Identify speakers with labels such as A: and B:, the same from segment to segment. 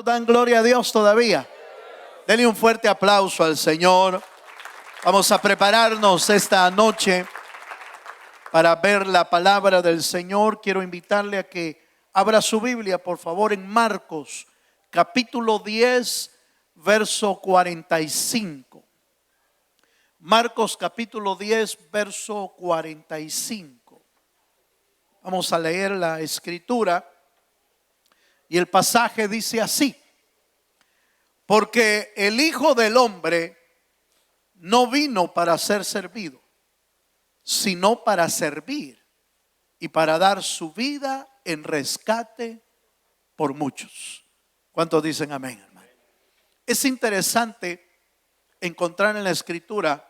A: ¿Cuántos dan gloria a Dios todavía? Denle un fuerte aplauso al Señor. Vamos a prepararnos esta noche para ver la palabra del Señor. Quiero invitarle a que abra su Biblia, por favor, en Marcos, capítulo 10, verso 45. Marcos, capítulo 10, verso 45. Vamos a leer la escritura. Y el pasaje dice así: porque el Hijo del Hombre no vino para ser servido, sino para servir y para dar su vida en rescate por muchos. ¿Cuántos dicen amén, hermano? Es interesante encontrar en la escritura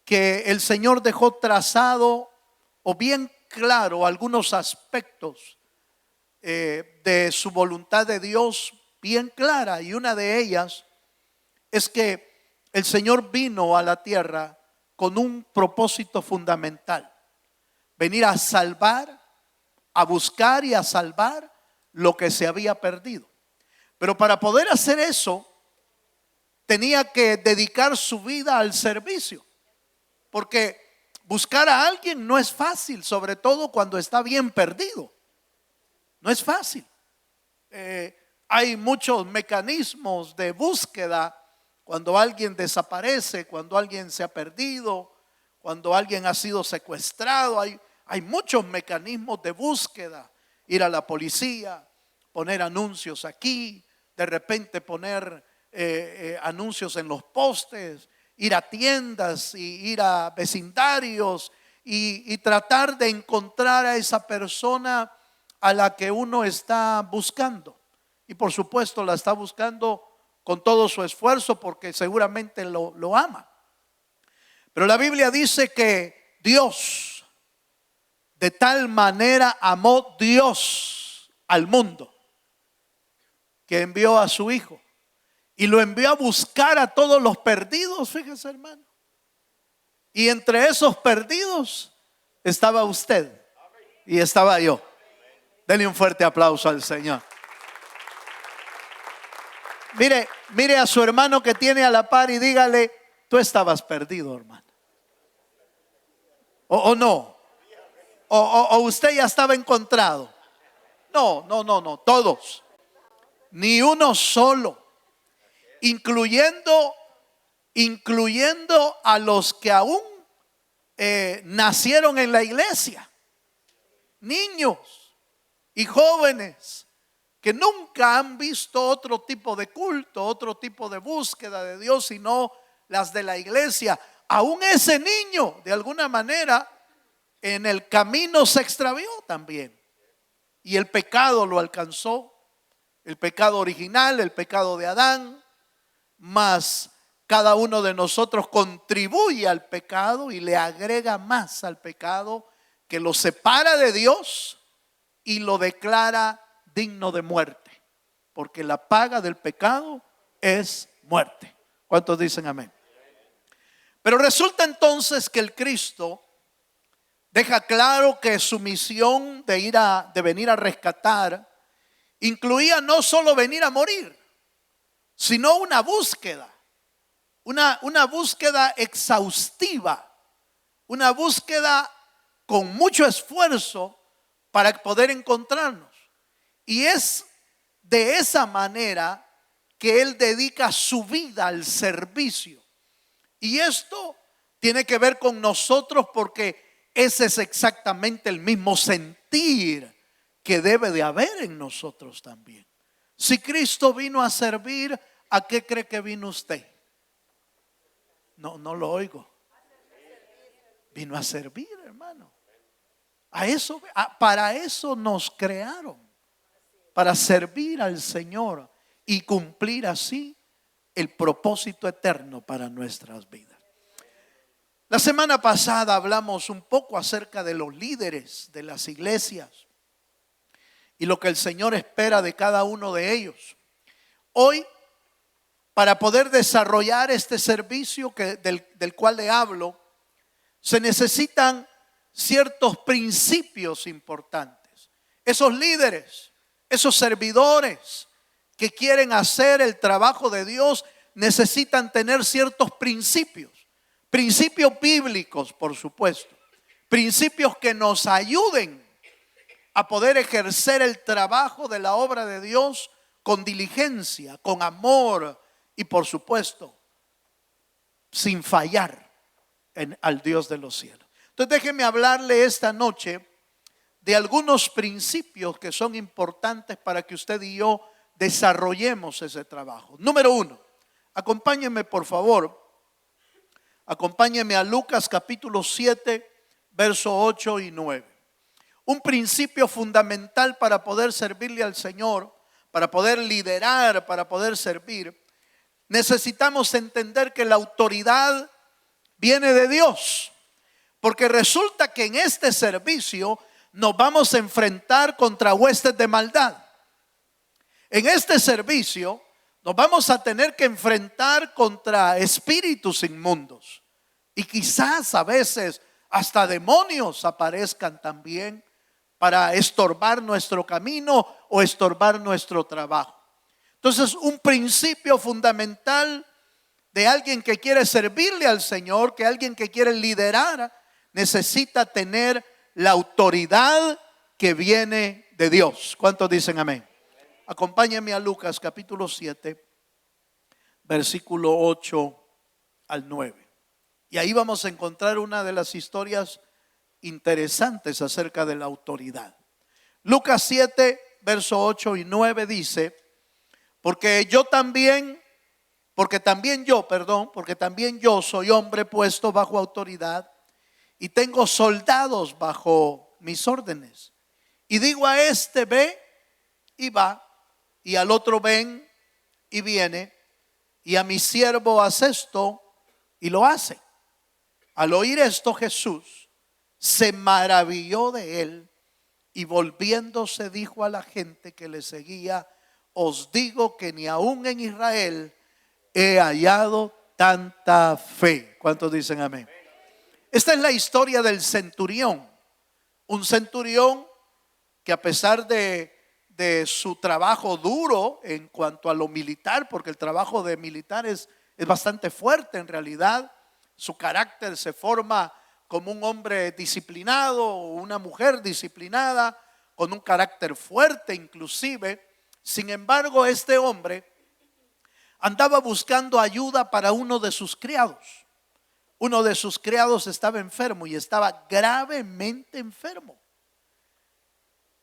A: que el Señor dejó trazado o bien claro algunos aspectos de su voluntad de Dios bien clara, y una de ellas es que el Señor vino a la tierra con un propósito fundamental: venir a salvar, a buscar y a salvar lo que se había perdido. Pero para poder hacer eso tenía que dedicar su vida al servicio, porque buscar a alguien no es fácil, sobre todo cuando está bien perdido. No es fácil. Hay muchos mecanismos de búsqueda cuando alguien desaparece, cuando alguien se ha perdido, cuando alguien ha sido secuestrado. Hay muchos mecanismos de búsqueda. Ir a la policía, poner anuncios aquí, de repente poner anuncios en los postes, ir a tiendas y ir a vecindarios y tratar de encontrar a esa persona a la que uno está buscando. Y por supuesto la está buscando con todo su esfuerzo, porque seguramente lo ama. Pero la Biblia dice que Dios, de tal manera amó Dios al mundo, que envió a su Hijo y lo envió a buscar a todos los perdidos. Fíjese, hermano. Y entre esos perdidos estaba usted y estaba yo. Denle un fuerte aplauso al Señor. Mire a su hermano que tiene a la par y dígale: tú estabas perdido, hermano. O no. O usted ya estaba encontrado. No. Todos. Ni uno solo. Incluyendo a los que aún nacieron en la iglesia. Niños y jóvenes que nunca han visto otro tipo de culto, otro tipo de búsqueda de Dios, sino las de la iglesia. Aún ese niño, de alguna manera, en el camino se extravió también. Y el pecado lo alcanzó, el pecado original, el pecado de Adán. Mas cada uno de nosotros contribuye al pecado y le agrega más al pecado, que lo separa de Dios y lo declara digno de muerte, porque la paga del pecado es muerte. ¿Cuántos dicen amén? Pero resulta entonces que el Cristo deja claro que su misión de venir a rescatar incluía no solo venir a morir, sino una búsqueda, una búsqueda exhaustiva, una búsqueda con mucho esfuerzo para poder encontrarnos. Y es de esa manera que Él dedica su vida al servicio. Y esto tiene que ver con nosotros, porque ese es exactamente el mismo sentir que debe de haber en nosotros también. Si Cristo vino a servir, ¿a qué cree que vino usted? No lo oigo. Vino a servir, hermano. Para eso nos crearon. Para servir al Señor y cumplir así el propósito eterno para nuestras vidas. La semana pasada hablamos un poco acerca de los líderes de las iglesias y lo que el Señor espera de cada uno de ellos. Hoy, para poder desarrollar este servicio del cual le hablo, se necesitan ciertos principios importantes. Esos líderes, esos servidores que quieren hacer el trabajo de Dios necesitan tener ciertos principios. Principios bíblicos, por supuesto. Principios que nos ayuden a poder ejercer el trabajo de la obra de Dios con diligencia, con amor y por supuesto, sin fallar al Dios de los cielos. Entonces déjeme hablarle esta noche de algunos principios que son importantes para que usted y yo desarrollemos ese trabajo. Número 1, acompáñeme por favor, acompáñeme a Lucas capítulo 7, verso 8 y 9. Un principio fundamental para poder servirle al Señor, para poder liderar, para poder servir. Necesitamos entender que la autoridad viene de Dios, porque resulta que en este servicio nos vamos a enfrentar contra huestes de maldad. En este servicio nos vamos a tener que enfrentar contra espíritus inmundos y quizás a veces hasta demonios aparezcan también para estorbar nuestro camino o estorbar nuestro trabajo. Entonces, un principio fundamental de alguien que quiere servirle al Señor, que alguien que quiere liderar, necesita tener la autoridad que viene de Dios. ¿Cuántos dicen amén? Acompáñenme a Lucas capítulo 7, versículo 8 al 9. Y ahí vamos a encontrar una de las historias interesantes acerca de la autoridad. Lucas 7, verso 8 y 9 dice: porque también yo soy hombre puesto bajo autoridad y tengo soldados bajo mis órdenes. Y digo a este ve y va, y al otro ven y viene, y a mi siervo haz esto y lo hace. Al oír esto, Jesús se maravilló de él y volviéndose dijo a la gente que le seguía: os digo que ni aún en Israel he hallado tanta fe. ¿Cuántos dicen amén? Esta es la historia del centurión. Un centurión que a pesar de su trabajo duro en cuanto a lo militar, porque el trabajo de militar es bastante fuerte en realidad, su carácter se forma como un hombre disciplinado o una mujer disciplinada, con un carácter fuerte inclusive. Sin embargo, este hombre andaba buscando ayuda para uno de sus criados. Uno de sus criados estaba enfermo y estaba gravemente enfermo.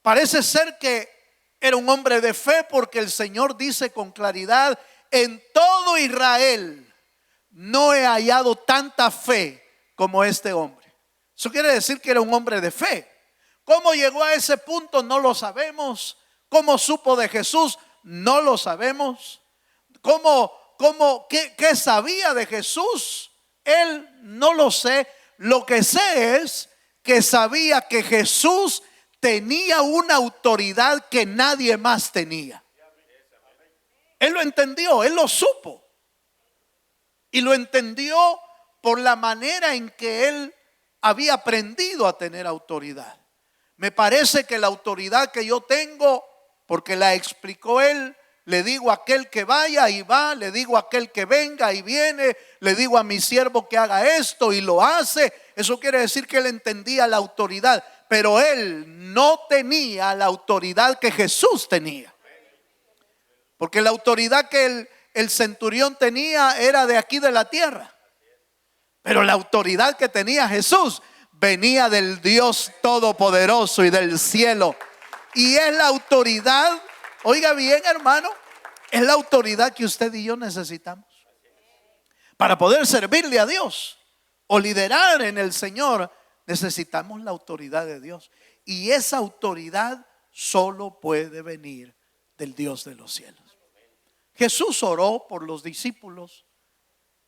A: Parece ser que era un hombre de fe, porque el Señor dice con claridad: en todo Israel no he hallado tanta fe como este hombre. Eso quiere decir que era un hombre de fe. ¿Cómo llegó a ese punto? No lo sabemos. ¿Cómo supo de Jesús? No lo sabemos. ¿Qué sabía de Jesús? Él no lo sé. Lo que sé es que sabía que Jesús tenía una autoridad que nadie más tenía. Él lo entendió, él lo supo. Y lo entendió por la manera en que él había aprendido a tener autoridad. Me parece que la autoridad que yo tengo, porque la explicó él: le digo a aquel que vaya y va, le digo a aquel que venga y viene, le digo a mi siervo que haga esto y lo hace. Eso quiere decir que él entendía la autoridad, pero él no tenía la autoridad que Jesús tenía. Porque la autoridad que el centurión tenía era de aquí de la tierra, pero la autoridad que tenía Jesús venía del Dios Todopoderoso y del cielo. Y es la autoridad, oiga bien hermano, es la autoridad que usted y yo necesitamos para poder servirle a Dios o liderar en el Señor. Necesitamos la autoridad de Dios, y esa autoridad solo puede venir del Dios de los cielos. Jesús oró por los discípulos.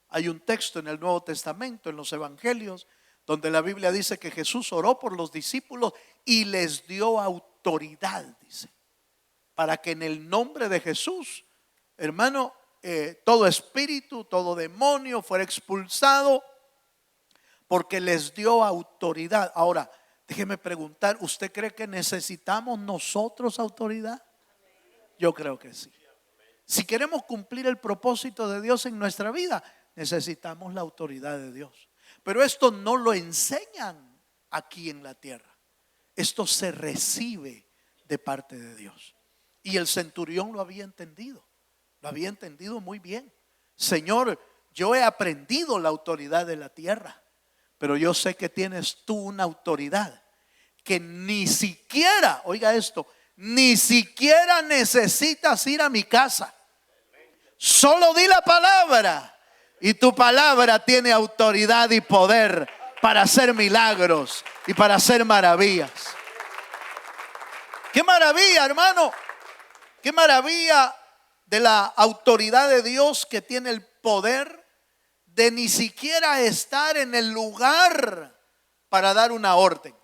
A: Hay un texto en el Nuevo Testamento, en los Evangelios, donde la Biblia dice que Jesús oró por los discípulos y les dio autoridad, dice, para que en el nombre de Jesús, hermano, todo espíritu, todo demonio fuera expulsado, porque les dio autoridad. Ahora, déjeme preguntar, ¿usted cree que necesitamos nosotros autoridad? Yo creo que sí. Si queremos cumplir el propósito de Dios en nuestra vida, necesitamos la autoridad de Dios. Pero esto no lo enseñan aquí en la tierra. Esto se recibe de parte de Dios. Y el centurión lo había entendido muy bien. Señor, yo he aprendido la autoridad de la tierra, pero yo sé que tienes tú una autoridad que ni siquiera, oiga esto, ni siquiera necesitas ir a mi casa. Solo di la palabra y tu palabra tiene autoridad y poder para hacer milagros y para hacer maravillas. ¡Qué maravilla, hermano! ¡Qué maravilla de la autoridad de Dios, que tiene el poder de ni siquiera estar en el lugar para dar una orden!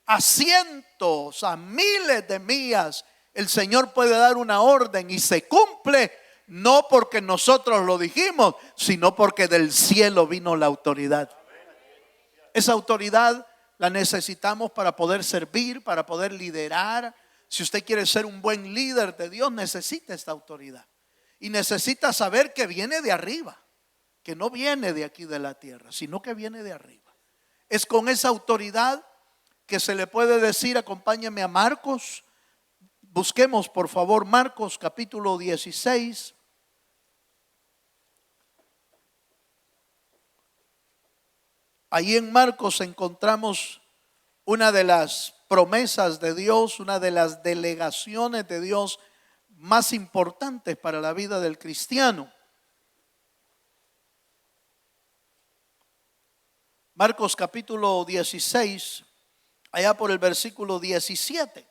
A: A cientos, a miles de millas, el Señor puede dar una orden y se cumple, no porque nosotros lo dijimos, sino porque del cielo vino la autoridad. Esa autoridad la necesitamos para poder servir, para poder liderar. Si usted quiere ser un buen líder de Dios, necesita esta autoridad. Y necesita saber que viene de arriba, que no viene de aquí de la tierra, sino que viene de arriba. Es con esa autoridad que se le puede decir, acompáñeme a Marcos. Busquemos por favor Marcos capítulo 16. Ahí en Marcos encontramos una de las promesas de Dios, una de las delegaciones de Dios más importantes para la vida del cristiano. Marcos capítulo 16, allá por el versículo 17.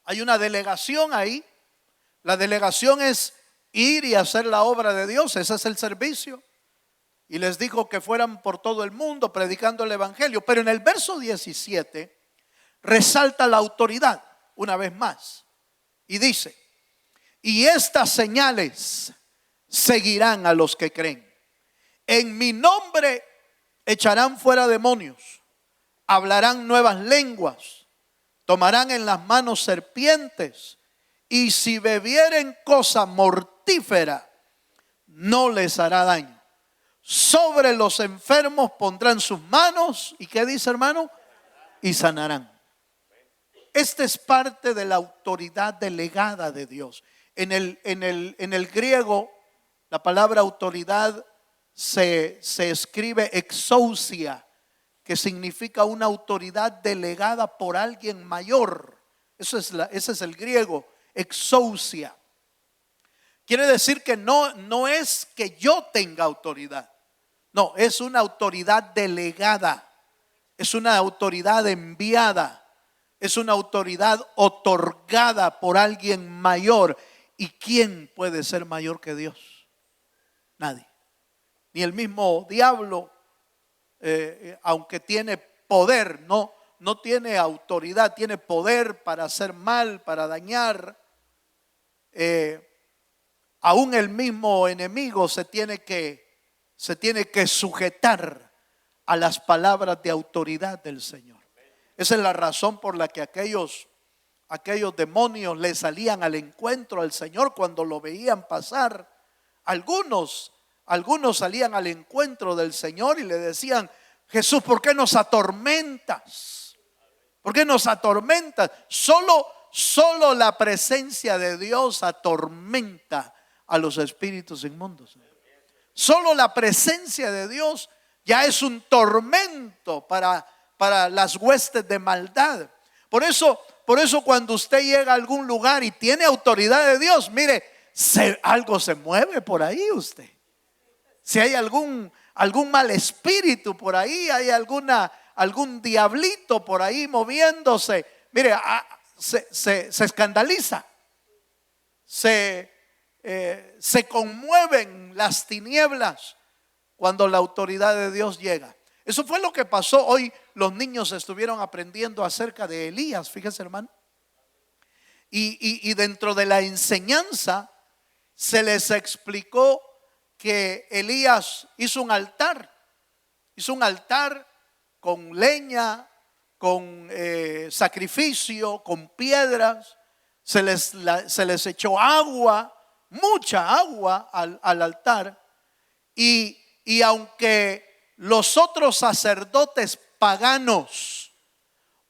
A: Hay una delegación ahí. La delegación es ir y hacer la obra de Dios. Ese es el servicio. Y les dijo que fueran por todo el mundo predicando el evangelio. Pero en el verso 17 resalta la autoridad una vez más. Y dice: y estas señales seguirán a los que creen. En mi nombre echarán fuera demonios, hablarán nuevas lenguas, tomarán en las manos serpientes, y si bebieren cosa mortífera, no les hará daño. Sobre los enfermos pondrán sus manos, ¿y qué dice, hermano? Y sanarán. Esta es parte de la autoridad delegada de Dios. En el griego, la palabra autoridad se escribe exousia, que significa una autoridad delegada por alguien mayor. Ese es el griego, exousia. Quiere decir que no es que yo tenga autoridad. No, es una autoridad delegada. Es una autoridad enviada. Es una autoridad otorgada por alguien mayor. ¿Y quién puede ser mayor que Dios? Nadie. Ni el mismo diablo, aunque tiene poder, no tiene autoridad, tiene poder para hacer mal, para dañar. Aún el mismo enemigo se tiene que sujetar a las palabras de autoridad del Señor. Esa es la razón por la que aquellos demonios le salían al encuentro al Señor cuando lo veían pasar. Algunos salían al encuentro del Señor y le decían: Jesús, ¿por qué nos atormentas? ¿Por qué nos atormentas? Solo la presencia de Dios atormenta a los espíritus inmundos. Solo la presencia de Dios ya es un tormento para las huestes de maldad. Por eso cuando usted llega a algún lugar y tiene autoridad de Dios, mire, algo se mueve por ahí usted. Si hay algún mal espíritu por ahí, hay algún diablito por ahí moviéndose, mire, se escandaliza, se conmueven las tinieblas cuando la autoridad de Dios llega. Eso fue lo que pasó. Hoy los niños estuvieron aprendiendo acerca de Elías, fíjese, hermano. Y dentro de la enseñanza se les explicó que Elías hizo un altar con leña, con sacrificio, con piedras. Se les echó agua mucha agua al altar. Y aunque los otros sacerdotes paganos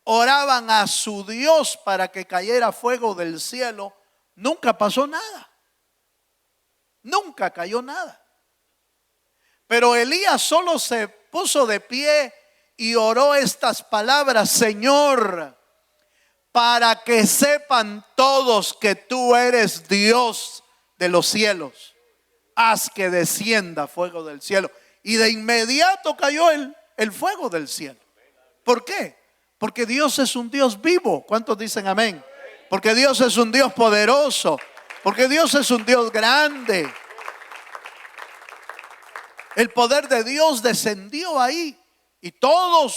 A: oraban a su Dios para que cayera fuego del cielo, nunca pasó nada. Nunca cayó nada. Pero Elías solo se puso de pie y oró estas palabras: Señor, para que sepan todos que tú eres Dios de los cielos, haz que descienda fuego del cielo. Y de inmediato cayó el fuego del cielo. ¿Por qué? Porque Dios es un Dios vivo. ¿Cuántos dicen amén? Porque Dios es un Dios poderoso. Porque Dios es un Dios grande. El poder de Dios descendió ahí. Y todo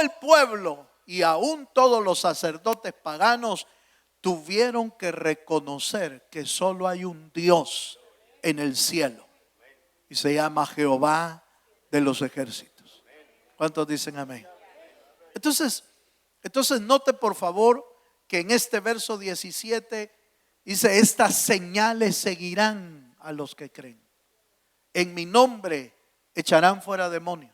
A: el pueblo y aún todos los sacerdotes paganos tuvieron que reconocer que solo hay un Dios en el cielo. Y se llama Jehová de los ejércitos. ¿Cuántos dicen amén? Entonces note por favor que en este verso 17 dice: estas señales seguirán a los que creen. En mi nombre echarán fuera demonios.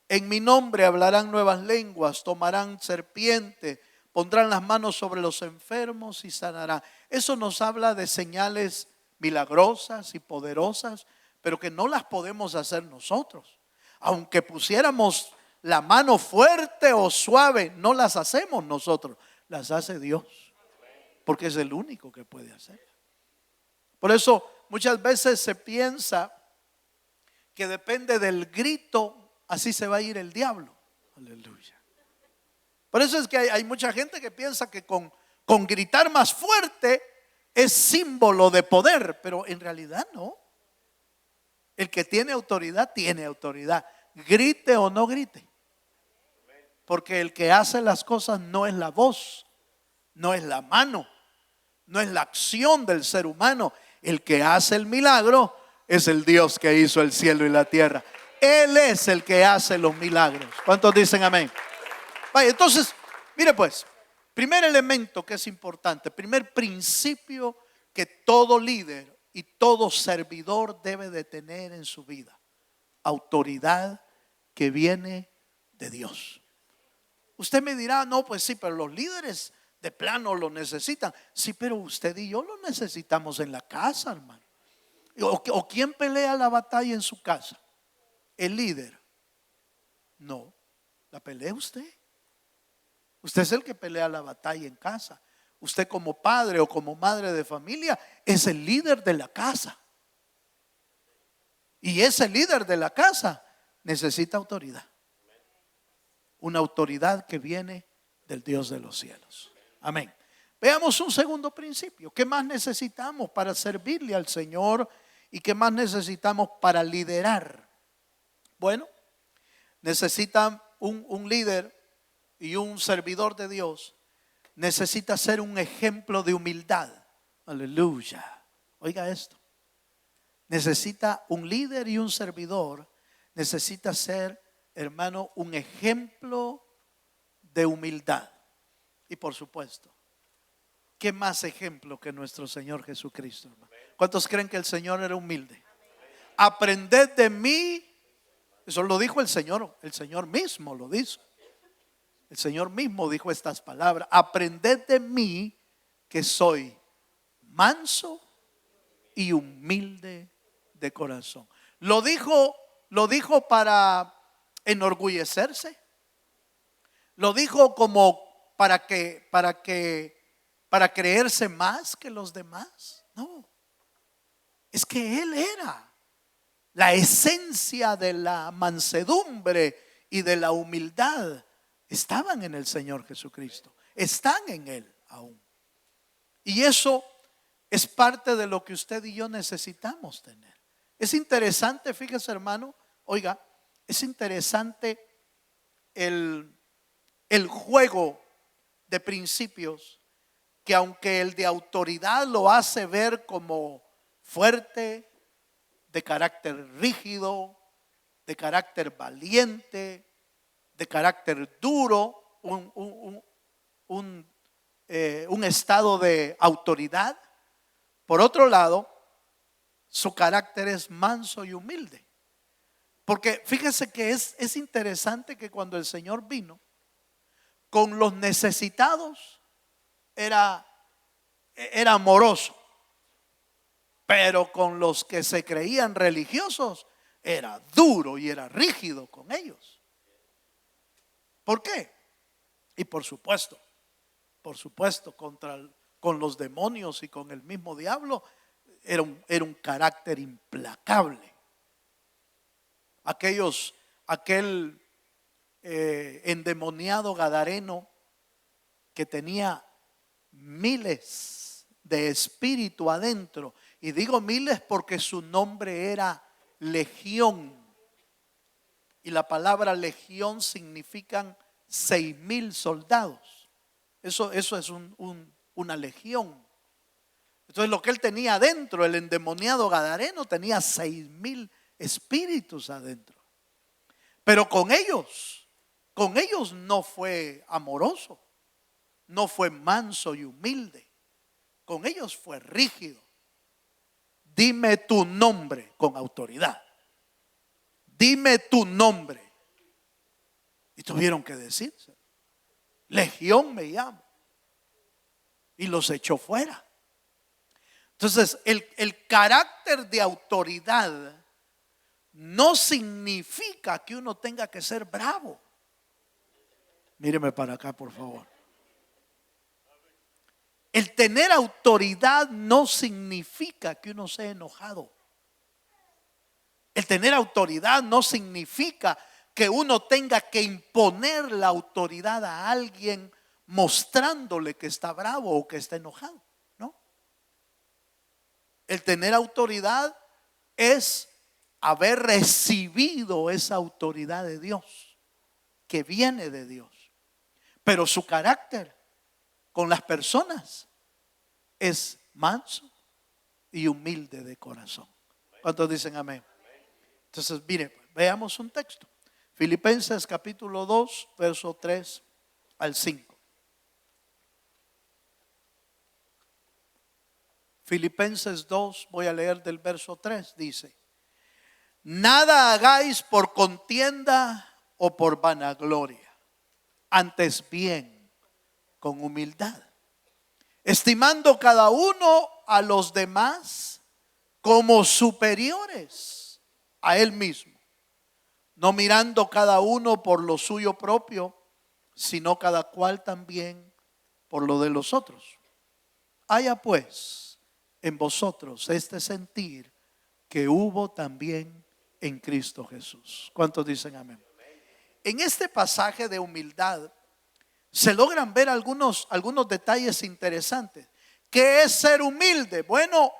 A: En mi nombre hablarán nuevas lenguas, tomarán serpiente, pondrán las manos sobre los enfermos y sanarán. Eso nos habla de señales milagrosas y poderosas, pero que no las podemos hacer nosotros. Aunque pusiéramos la mano fuerte o suave, no las hacemos nosotros, las hace Dios, porque es el único que puede hacer. Por eso muchas veces se piensa que depende del grito, así se va a ir el diablo. Aleluya. Por eso es que hay mucha gente que piensa que con gritar más fuerte es símbolo de poder, pero en realidad no. El que tiene autoridad, grite o no grite. Porque el que hace las cosas no es la voz, no es la mano, no es la acción del ser humano. El que hace el milagro es el Dios que hizo el cielo y la tierra. Él es el que hace los milagros. ¿Cuántos dicen amén? Vaya, entonces, mire pues, primer elemento que es importante, primer principio que todo líder y todo servidor debe de tener en su vida: autoridad que viene de Dios. Usted me dirá: no, pues sí, pero los líderes de plano lo necesitan. Sí, pero usted y yo lo necesitamos en la casa, hermano. ¿O quién pelea la batalla en su casa? ¿El líder? No, la pelea usted. Usted es el que pelea la batalla en casa. Usted como padre o como madre de familia es el líder de la casa. Y ese líder de la casa necesita autoridad. Una autoridad que viene del Dios de los cielos. Amén. Veamos un segundo principio. ¿Qué más necesitamos para servirle al Señor? ¿Y qué más necesitamos para liderar? Bueno, necesita un líder y un servidor de Dios. Necesita ser un ejemplo de humildad. Aleluya. Oiga esto. Necesita un líder y un servidor. Necesita ser, hermano, un ejemplo de humildad. Y por supuesto, ¿qué más ejemplo que nuestro Señor Jesucristo, hermano? ¿Cuántos creen que el Señor era humilde? Aprended de mí. Eso lo dijo el Señor mismo lo dijo. El Señor mismo dijo estas palabras: aprended de mí que soy manso y humilde de corazón. Lo dijo para enorgullecerse. Lo dijo como para creerse más que los demás. No, es que Él era la esencia de la mansedumbre y de la humildad. Estaban en el Señor Jesucristo, están en Él aún. Y eso es parte de lo que usted y yo necesitamos tener. Es interesante, fíjese hermano, oiga, es interesante el juego de principios, que aunque el de autoridad lo hace ver como fuerte, de carácter rígido, de carácter valiente, de carácter duro, un estado de autoridad, Por otro lado, su carácter es manso y humilde. Porque fíjese que es interesante que cuando el Señor vino, con los necesitados era amoroso, pero con los que se creían religiosos era duro y era rígido con ellos. ¿Por qué? Y por supuesto, con los demonios y con el mismo diablo era un carácter implacable. Aquel endemoniado gadareno que tenía miles de espíritu adentro, y digo miles porque su nombre era Legión, y la palabra legión significan 6,000 soldados. Eso es una legión. Entonces lo que él tenía adentro, el endemoniado gadareno, tenía 6,000 espíritus adentro. Pero con ellos no fue amoroso, no fue manso y humilde. Con ellos fue rígido. Dime tu nombre con autoridad. Dime tu nombre. Y tuvieron que decirse: Legión me llamo. Y los echó fuera. Entonces, el carácter de autoridad no significa que uno tenga que ser bravo. Míreme para acá, por favor. El tener autoridad no significa que uno sea enojado. El tener autoridad no significa que uno tenga que imponer la autoridad a alguien mostrándole que está bravo o que está enojado. No. El tener autoridad es haber recibido esa autoridad de Dios, que viene de Dios. Pero su carácter con las personas es manso y humilde de corazón. ¿Cuántos dicen amén? Entonces, mire, veamos un texto. Filipenses capítulo 2, verso 3 al 5. Filipenses 2, voy a leer del verso 3, dice: nada hagáis por contienda o por vanagloria, antes bien con humildad, estimando cada uno a los demás como superiores a él mismo, no mirando cada uno por lo suyo propio, sino cada cual también por lo de los otros. Haya pues en vosotros este sentir que hubo también en Cristo Jesús. ¿Cuántos dicen amén? En este pasaje de humildad se logran ver algunos detalles interesantes. ¿Qué es ser humilde? Bueno,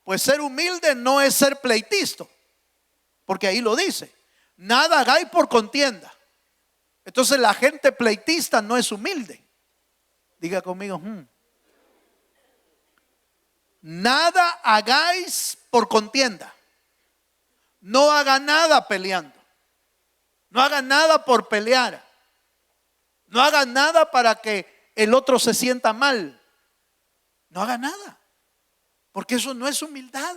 A: pues ser humilde no es ser pleitista, porque ahí lo dice: nada hagáis por contienda. Entonces la gente pleitista no es humilde. Diga conmigo, nada hagáis por contienda. No haga nada peleando. No haga nada por pelear. No haga nada para que el otro se sienta mal. No haga nada, porque eso no es humildad.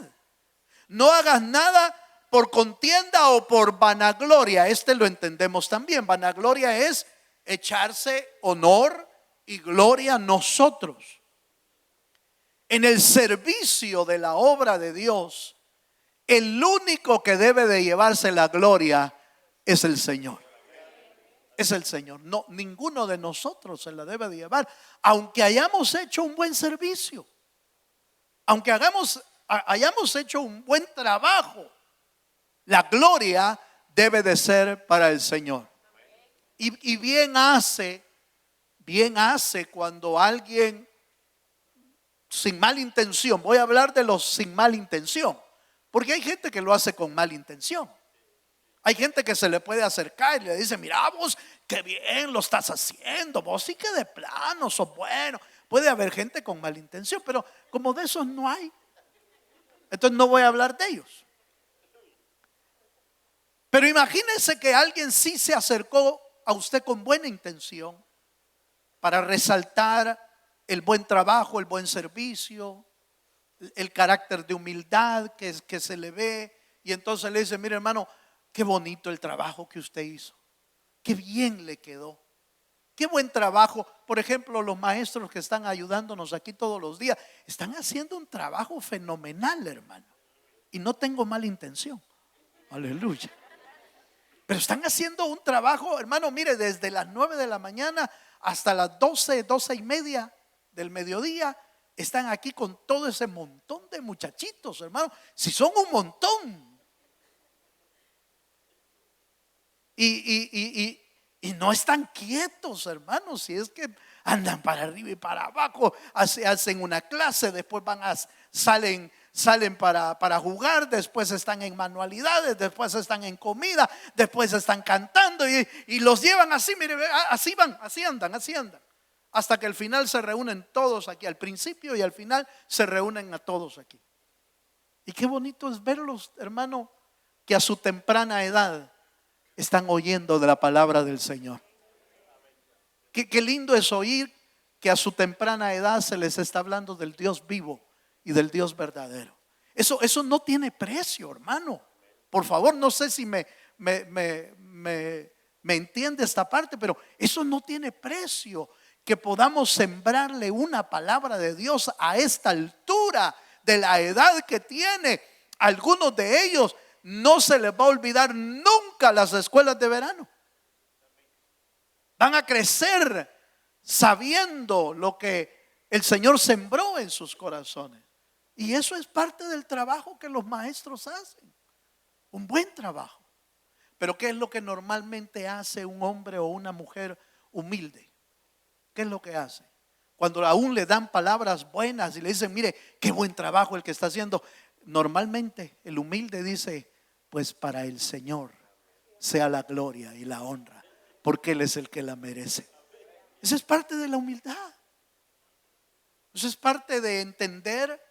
A: No hagas nada por contienda o por vanagloria. Lo entendemos también. Vanagloria es echarse honor y gloria a nosotros. En el servicio de la obra de Dios, el único que debe de llevarse la gloria es el Señor. Es el Señor. No, ninguno de nosotros se la debe de llevar, aunque hayamos hecho un buen servicio, aunque hayamos hecho un buen trabajo. La gloria debe de ser para el Señor. Y bien hace cuando alguien sin mala intención, voy a hablar de los sin mala intención, porque hay gente que lo hace con mala intención. Hay gente que se le puede acercar y le dice: mira vos, qué bien lo estás haciendo, vos sí que de plano sos bueno. Puede haber gente con mala intención, pero como de esos no hay, entonces no voy a hablar de ellos. Pero imagínense que alguien sí se acercó a usted con buena intención para resaltar el buen trabajo, el buen servicio, el carácter de humildad que se le ve. Y entonces le dice: mire, hermano, qué bonito el trabajo que usted hizo, qué bien le quedó, qué buen trabajo. Por ejemplo, los maestros que están ayudándonos aquí todos los días están haciendo un trabajo fenomenal, hermano. Y no tengo mala intención, aleluya, pero están haciendo un trabajo, hermano. Mire, desde las 9 de la mañana hasta las 12:30 del mediodía están aquí con todo ese montón de muchachitos, hermano. Si son un montón. Y no están quietos, hermanos. Si es que andan para arriba y para abajo, hacen una clase, después salen para jugar, después están en manualidades, después están en comida, después están cantando y los llevan así, mire, así van, así andan, hasta que al final se reúnen todos aquí. Al principio y al final se reúnen a todos aquí. Y qué bonito es verlos, hermano, que a su temprana edad están oyendo de la palabra del Señor. Qué lindo es oír que a su temprana edad se les está hablando del Dios vivo y del Dios verdadero. Eso no tiene precio, hermano. Por favor, no sé si me entiende esta parte, pero eso no tiene precio. Que podamos sembrarle una palabra de Dios a esta altura de la edad que tiene. Algunos de ellos no se les va a olvidar nunca las escuelas de verano. Van a crecer sabiendo lo que el Señor sembró en sus corazones. Y eso es parte del trabajo que los maestros hacen. Un buen trabajo. Pero ¿qué es lo que normalmente hace un hombre o una mujer humilde? ¿Qué es lo que hace? Cuando aún le dan palabras buenas y le dicen: mire, qué buen trabajo el que está haciendo. Normalmente el humilde dice: pues para el Señor sea la gloria y la honra, porque Él es el que la merece. Esa es parte de la humildad. Esa es parte de entender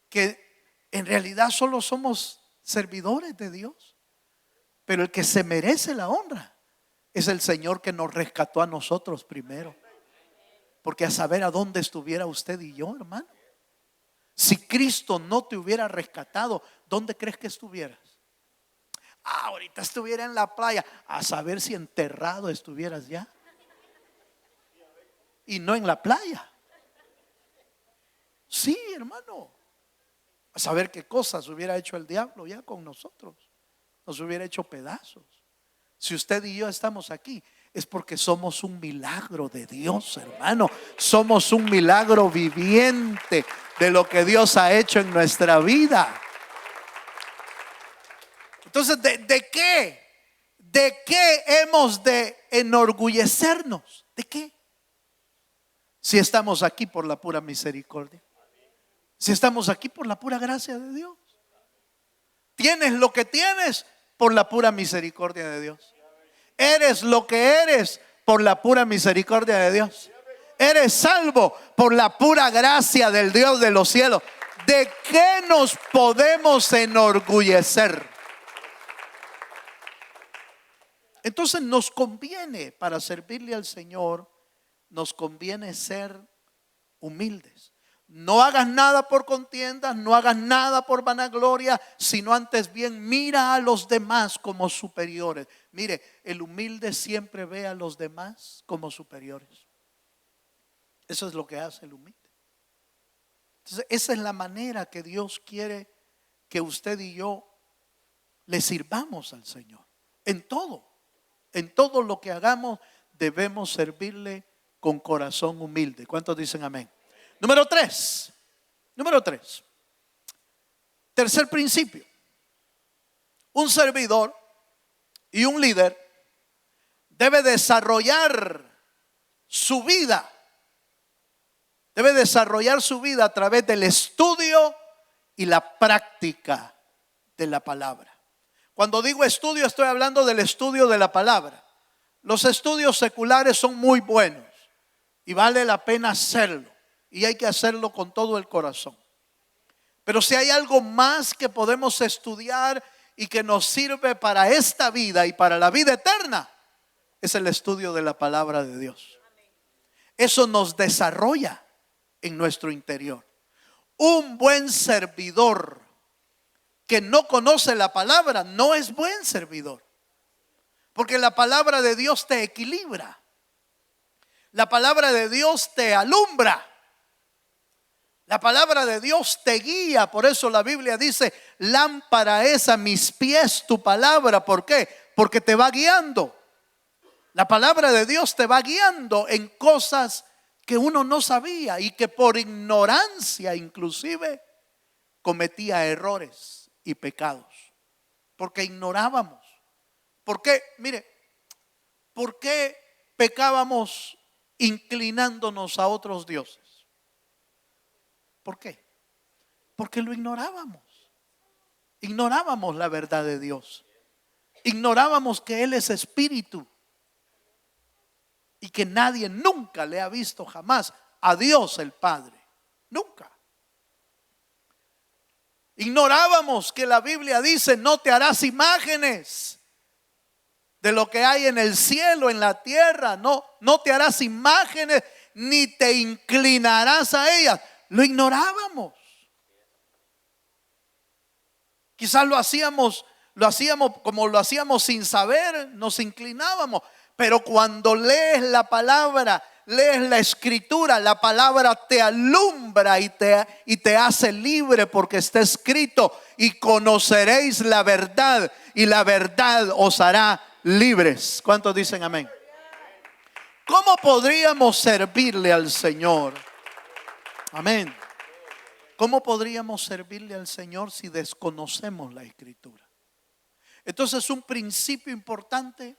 A: que en realidad solo somos servidores de Dios, pero el que se merece la honra es el Señor, que nos rescató a nosotros primero. Porque a saber a dónde estuviera usted y yo, hermano. Si Cristo no te hubiera rescatado, ¿dónde crees que estuvieras? Ahorita estuviera en la playa. A saber si enterrado estuvieras ya. Y no en la playa. Sí, hermano. A saber qué cosas hubiera hecho el diablo ya con nosotros. Nos hubiera hecho pedazos. Si usted y yo estamos aquí, es porque somos un milagro de Dios, hermano. Somos un milagro viviente de lo que Dios ha hecho en nuestra vida. Entonces, ¿de qué? ¿De qué hemos de enorgullecernos? ¿De qué? Si estamos aquí por la pura misericordia. Si estamos aquí por la pura gracia de Dios. Tienes lo que tienes por la pura misericordia de Dios. Eres lo que eres por la pura misericordia de Dios. Eres salvo por la pura gracia del Dios de los cielos. ¿De qué nos podemos enorgullecer? Entonces nos conviene, para servirle al Señor, nos conviene ser humildes. No hagas nada por contiendas, no hagas nada por vanagloria, sino antes bien mira a los demás como superiores. Mire, el humilde siempre ve a los demás como superiores. Eso es lo que hace el humilde. Entonces, esa es la manera que Dios quiere que usted y yo le sirvamos al Señor. En todo lo que hagamos debemos servirle con corazón humilde. ¿Cuántos dicen amén? Número 3. Tercer principio. Un servidor y un líder debe desarrollar su vida. Debe desarrollar su vida a través del estudio y la práctica de la palabra. Cuando digo estudio, estoy hablando del estudio de la palabra. Los estudios seculares son muy buenos y vale la pena hacerlo. Y hay que hacerlo con todo el corazón. Pero si hay algo más que podemos estudiar y que nos sirve para esta vida y para la vida eterna, es el estudio de la palabra de Dios. Eso nos desarrolla en nuestro interior. Un buen servidor que no conoce la palabra no es buen servidor. Porque la palabra de Dios te equilibra. La palabra de Dios te alumbra. La palabra de Dios te guía. Por eso la Biblia dice: lámpara es a mis pies tu palabra. ¿Por qué? Porque te va guiando. La palabra de Dios te va guiando en cosas que uno no sabía y que por ignorancia inclusive cometía errores y pecados. Porque ignorábamos. ¿Por qué? Mire, ¿por qué pecábamos inclinándonos a otros dioses? ¿Por qué? Porque lo ignorábamos. Ignorábamos la verdad de Dios. Ignorábamos que Él es espíritu y que nadie nunca le ha visto jamás a Dios el Padre. Nunca. Ignorábamos que la Biblia dice: no te harás imágenes de lo que hay en el cielo, en la tierra. No te harás imágenes ni te inclinarás a ellas. Lo ignorábamos. Quizás lo hacíamos como lo hacíamos sin saber, nos inclinábamos. Pero cuando lees la palabra, lees la escritura, la palabra te alumbra y te hace libre, porque está escrito: y conoceréis la verdad y la verdad os hará libres. ¿Cuántos dicen amén? ¿Cómo podríamos servirle al Señor? Amén. ¿Cómo podríamos servirle al Señor si desconocemos la escritura? Entonces, un principio importante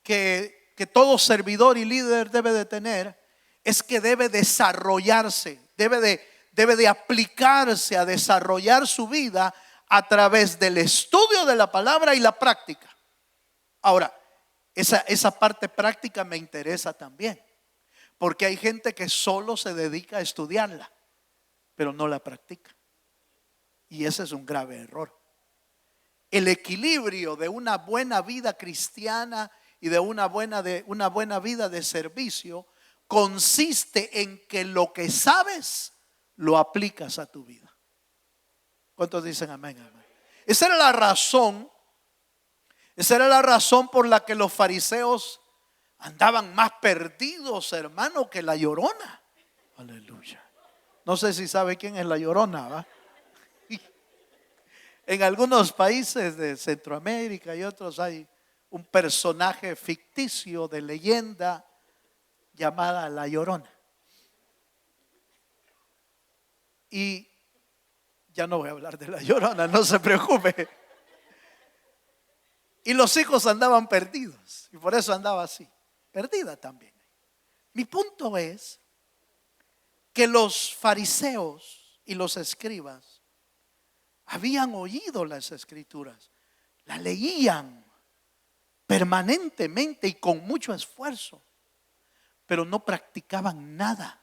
A: que todo servidor y líder debe de tener es que debe desarrollarse, debe de aplicarse a desarrollar su vida a través del estudio de la palabra y la práctica. Ahora, esa parte práctica me interesa también, porque hay gente que solo se dedica a estudiarla, pero no la practica. Y ese es un grave error. El equilibrio de una buena vida cristiana y de una buena vida de servicio consiste en que lo que sabes lo aplicas a tu vida. ¿Cuántos dicen amén? Amén. Esa era la razón por la que los fariseos andaban más perdidos, hermano, que la Llorona. Aleluya. No sé si sabe quién es la Llorona, ¿va? En algunos países de Centroamérica y otros hay un personaje ficticio de leyenda llamada la Llorona. Y ya no voy a hablar de la Llorona, no se preocupe. Y los hijos andaban perdidos, y por eso andaba así, perdida también. Mi punto es que los fariseos y los escribas habían oído las escrituras, las leían permanentemente y con mucho esfuerzo, pero no practicaban nada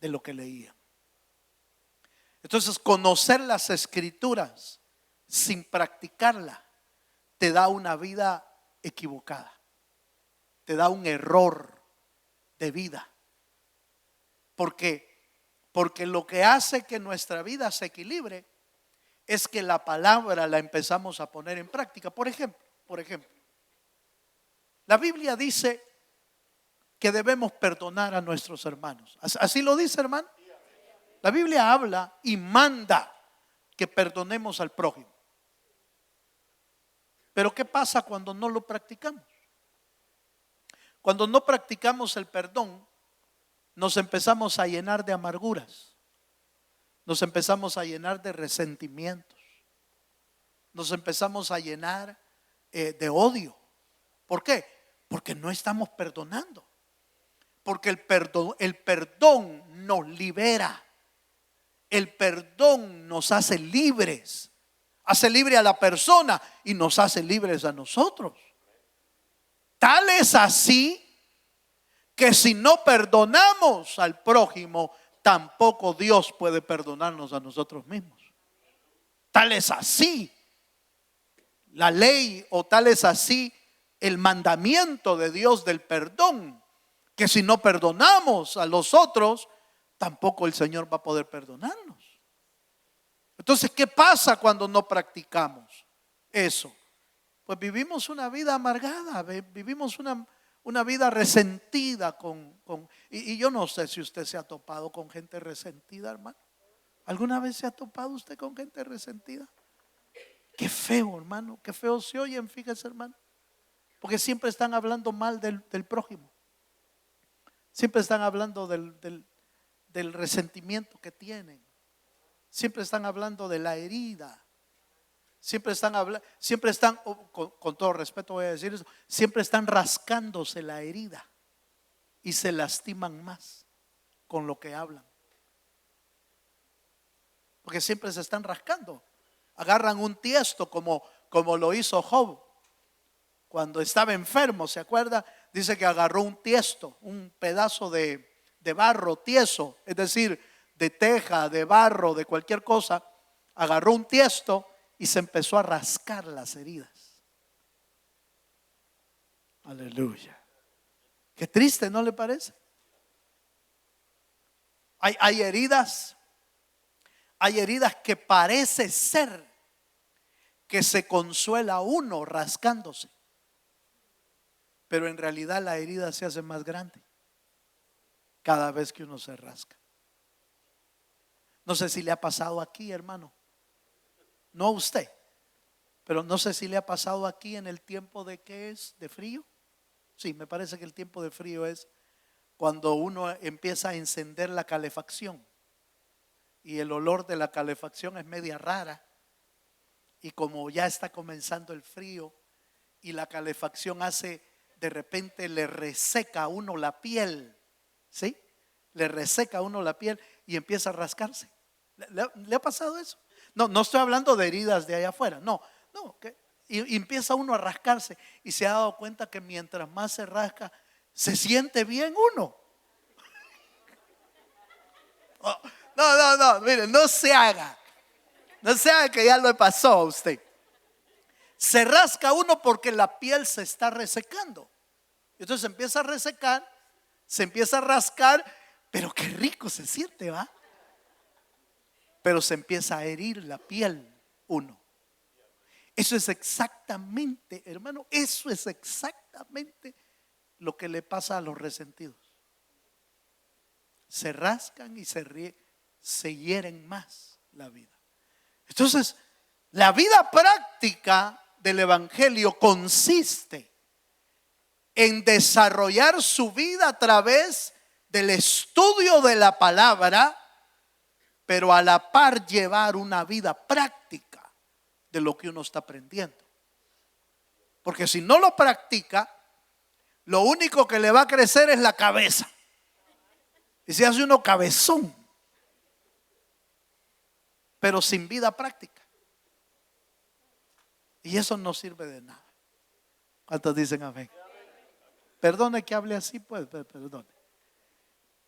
A: de lo que leían. Entonces, conocer las escrituras sin practicarla te da una vida equivocada, te da un error de vida. Porque lo que hace que nuestra vida se equilibre es que la palabra la empezamos a poner en práctica. Por ejemplo, la Biblia dice que debemos perdonar a nuestros hermanos. ¿Así lo dice, hermano? La Biblia habla y manda que perdonemos al prójimo. Pero ¿qué pasa cuando no lo practicamos? Cuando no practicamos el perdón, nos empezamos a llenar de amarguras, nos empezamos a llenar de resentimientos, nos empezamos a llenar de odio. ¿Por qué? Porque no estamos perdonando. Porque el perdón nos libera. El perdón nos hace libres. Hace libre a la persona y nos hace libres a nosotros. Tal es así que si no perdonamos al prójimo, tampoco Dios puede perdonarnos a nosotros mismos. Tal es así la ley, o tal es así el mandamiento de Dios del perdón, que si no perdonamos a los otros, tampoco el Señor va a poder perdonarnos. Entonces, ¿qué pasa cuando no practicamos eso? Pues vivimos una vida amargada, vivimos una vida resentida y yo no sé si usted se ha topado con gente resentida, hermano. ¿Alguna vez se ha topado usted con gente resentida? Qué feo, hermano, qué feo se oyen, fíjese, hermano. Porque siempre están hablando mal del prójimo. Siempre están hablando del resentimiento que tienen. Siempre están hablando de la herida. Siempre están, con todo respeto voy a decir eso, siempre están rascándose la herida y se lastiman más con lo que hablan. Porque siempre se están rascando. Agarran un tiesto como lo hizo Job cuando estaba enfermo, ¿se acuerda? Dice que agarró un tiesto, un pedazo de barro tieso, es decir, de teja, de barro, de cualquier cosa. Agarró un tiesto y se empezó a rascar las heridas. Aleluya. Qué triste, ¿no le parece? Hay heridas que parece ser que se consuela uno rascándose, pero en realidad la herida se hace más grande cada vez que uno se rasca. No sé si le ha pasado aquí, hermano. No a usted, pero no sé si le ha pasado aquí en el tiempo de ¿qué es? ¿De frío? Sí, me parece que el tiempo de frío es cuando uno empieza a encender la calefacción y el olor de la calefacción es media rara, y como ya está comenzando el frío y la calefacción de repente le reseca a uno la piel, ¿sí? Le reseca a uno la piel y empieza a rascarse. ¿Le ha pasado eso? No estoy hablando de heridas de allá afuera, no, y empieza uno a rascarse y se ha dado cuenta que mientras más se rasca, se siente bien uno. Oh, no, mire, no se haga que ya lo pasó a usted. Se rasca uno porque la piel se está resecando. Entonces se empieza a resecar, se empieza a rascar, pero qué rico se siente, ¿va? Pero se empieza a herir la piel uno. Eso es exactamente, hermano, eso es exactamente lo que le pasa a los resentidos. Se rascan y se hieren más la vida. Entonces, la vida práctica del evangelio consiste en desarrollar su vida a través del estudio de la palabra, pero a la par llevar una vida práctica de lo que uno está aprendiendo. Porque si no lo practica, lo único que le va a crecer es la cabeza. Y se hace uno cabezón, pero sin vida práctica. Y eso no sirve de nada. ¿Cuántos dicen amén? Perdone que hable así, pues, perdone.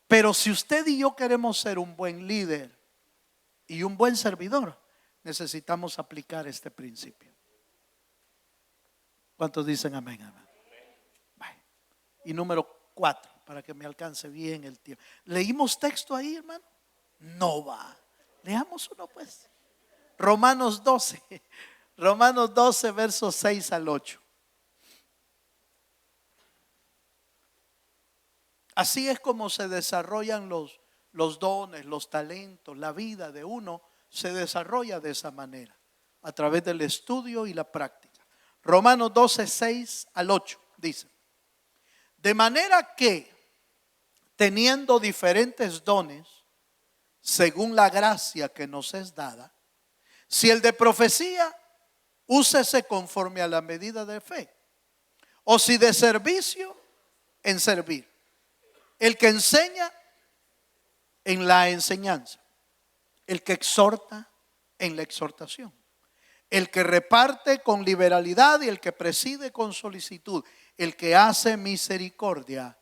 A: Pero si usted y yo queremos ser un buen líder y un buen servidor, necesitamos aplicar este principio. ¿Cuántos dicen amén? Amén. Y número 4, para que me alcance bien el tiempo. ¿Leímos texto ahí, hermano? No va. Leamos uno, pues. Romanos 12, versos 6 al 8. Así es como se desarrollan los dones, los talentos, la vida de uno se desarrolla de esa manera, a través del estudio y la práctica. Romanos 12, 6 al 8 dice: de manera que, teniendo diferentes dones, según la gracia que nos es dada, si el de profecía, úsese conforme a la medida de fe, o si de servicio, en servir. El que enseña, en la enseñanza. El que exhorta, en la exhortación. El que reparte con liberalidad y el que preside con solicitud. El que hace misericordia